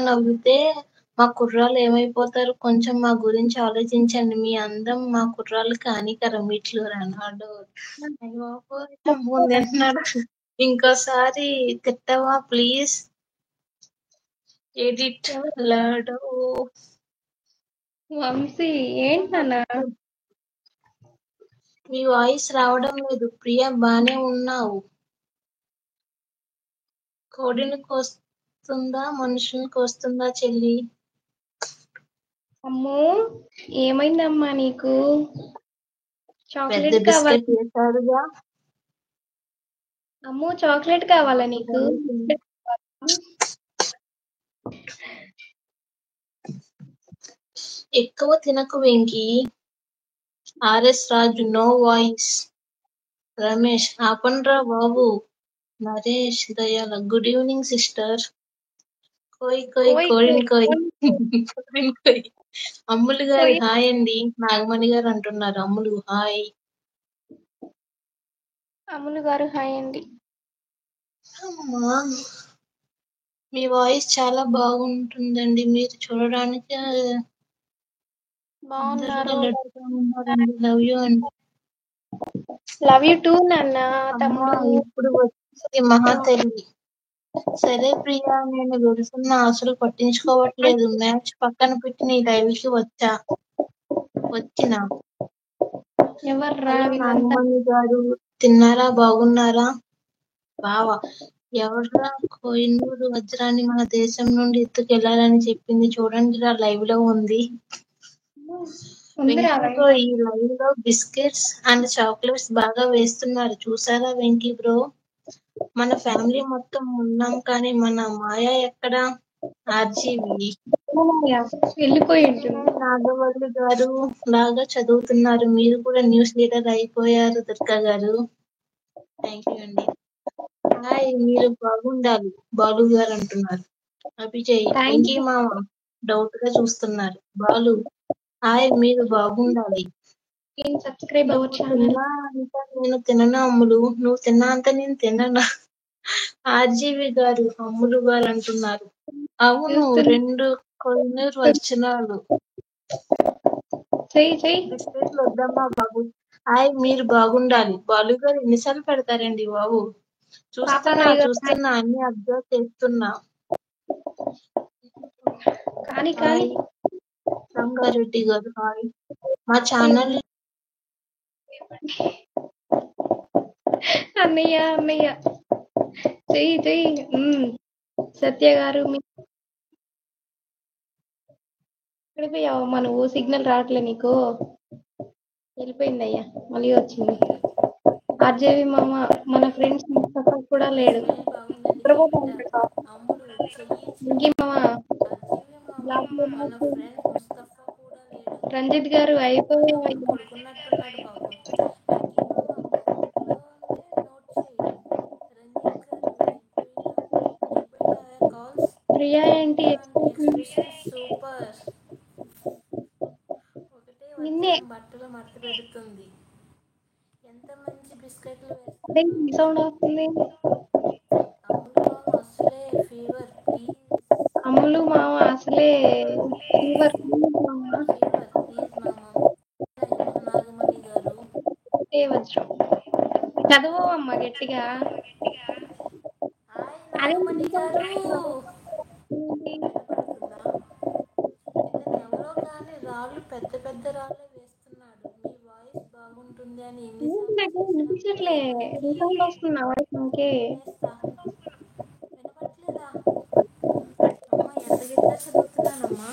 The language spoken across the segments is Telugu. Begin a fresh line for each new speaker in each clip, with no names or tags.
నవ్వితే మా కుర్రాళ్ళు ఏమైపోతారు? కొంచెం మా గురించి ఆలోచించండి. మీ అందం మా కుర్రాళ్ళకి హానికరం. ఇట్లు రొనాల్డో. అయ్య బాబోయ్! అమ్మో! తింటున్నాడు. ఇంకోసారి తిట్టవా ప్లీజ్? ఎడిట్
ఎవరు?
లాడో.
వంశీ ఏంటన్నా?
మీ వాయిస్ రావడం లేదు. ప్రియా బానే ఉన్నావు. కోడిని కోస్తుందా మనుషుల్ని కోస్తుందా చెల్లి?
అమ్మో ఏమైందమ్మా నీకు?
పెద్ద
చాక్లెట్ కావాలా?
బిస్కెట్ వేశారుగా.
అమ్మో చాక్లెట్ కావాలా నీకు?
ఎక్కువ తినకు Venky. RS Raju no voice. Ramesh ఆపండ్రా బాబు. Naresh Dayala good evening sister. కోయ్ కోయ్
కోయ్
కోడిని కోయ్.
కోయ్
కోడిని కోయ్. అమ్ములు గారు
కోయ్.
హాయ్ అండి. నాగమణి గారు అంటున్నారు. అమ్ములు హాయ్.
అమ్ములు గారు హాయ్ అండి.
అమ్మా మీ వాయిస్ చాలా బాగుంటుందండి. మీరు చూడడానికి అందరూ
బాగున్నారు.
కలర్ఫుల్గా ఉన్నారండి. లవ్ యూ అండి.
లవ్ యూ టూ నాన్న
అమ్మా
తమ్ముడు.
ఇప్పుడు వచ్చింది మహాతల్లి. సరే ప్రియా, నేను వెళ్తున్నా. అసలు పట్టించుకోవట్లేదు. మ్యాచ్ పక్కన పెట్టి నీ లైవ్ కి వచ్చిన.
ఎవర్రా
హలో
వీళ్ళంతా?
నాగమణి గారు, తిన్నారా? బాగున్నారా? బావా ఎవర్రా? కోహినూరు వజ్రాన్ని మన దేశం నుండి ఎత్తుకెళ్లాలని చెప్పింది చూడండి రా, లైవ్ లో ఉంది.
ఉందిరా
వెంకీ బ్రో, ఈ లైవ్ లో బిస్కెట్స్ అండ్ చాక్లెట్స్ బాగా వేస్తున్నారు. చూసారా వెంకీ బ్రో? మన ఫ్యామిలీ మొత్తం ఉన్నాం, కానీ మన మాయ ఎక్కడ? ఆర్జీవి
వెళ్ళిపోయి ఉంటుంది.
నాగవల్లి గారు లాగా చదువుతున్నారు. మీరు కూడా న్యూస్ లీడర్ అయిపోయారు దుర్గా గారు. థ్యాంక్ యూ అండి. హాయ్, మీరు బాగుండాలి బాలు గారు అంటున్నారు. అభిజయ్ వెంకీ మామ డౌట్ గా చూస్తున్నారు. బాలు హాయ్, మీరు బాగుండాలి.
సబ్స్క్రైబ్
నువ్వు
అవర్ ఛానల్.
తిన్నా అంత నేను తినను అమ్ములు. నువ్వు తిన్నా అంత నేను తిననా? ఆర్జీవి గారు అమ్ములు గారు అంటున్నారు. అవును, 2 కొహినూర్ వజ్రాలు. బిస్కెట్లు వద్దమ్మా బాబు. హాయ్, మీరు బాగుండాలి. బాలు గారు ఎన్నిసార్లు పెడతారండి బాబు? చూస్తున్నా అన్ని అబ్జర్వ్ చేస్తున్నా. హాయ్ రంగారెడ్డి గారు హాయ్. మా ఛానల్
అన్నయ్య అన్నయ్య చెయ్యి సత్య గారు వెళ్ళిపోయావమ్మా నువ్వు? సిగ్నల్ రావట్లే నీకు? వెళ్ళిపోయిందయ్యా, మళ్ళీ వచ్చింది. ఆర్జేవి మామ మన ఫ్రెండ్స్ కూడా లేడు. ఇంకీ మామ రంజిత్ గారు అయిపోయాయి. ప్రియా ఏంటి
సూపర్.
నిన్నే
బట్టలు మడత పెడుతుంది. ఎంత మంచి బిస్కెట్లు
సౌండ్ వస్తుంది.
అసలే ఫీవర్ ప్లీజ్.
అమ్ములు మామ అసలే ఫీవర్
ప్లీజ్ మామ. నాగమణి గారు
ఏ వజ్రం చదువు అమ్మ గట్టిగా. అదే
నాగమణి గారు ఎవరో కానీ రాళ్ళు పెద్ద పెద్ద రాళ్ళే వేస్తున్నాడు. మీ వాయిస్ బాగుంటుంది అని
వినిపించట్లే. రీసౌండ్ వస్తుంది నా వాయిస్ నాకే.
వినపట్లేదా? అమ్మ ఎంత గట్టిగా చదువుతున్నానమ్మా.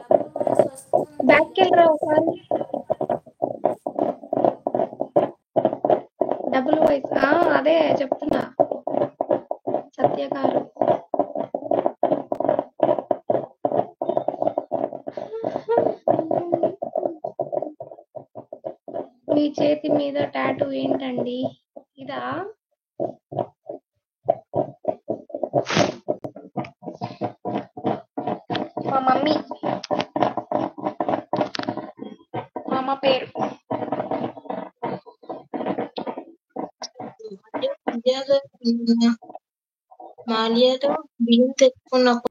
డబుల్ వాయిస్ వస్తుంది.
బ్యాక్కి వెళ్ళరా ఒకసారి. డబుల్ వాయిస్ అదే చెప్తున్నా సత్య గారు. మీ చేతి మీద టాటూ ఏంటండి? ఇదా? మా మమ్మీ మా అమ్మ పేరు.
మాల్యాలో బియ్యం తెచ్చుకున్న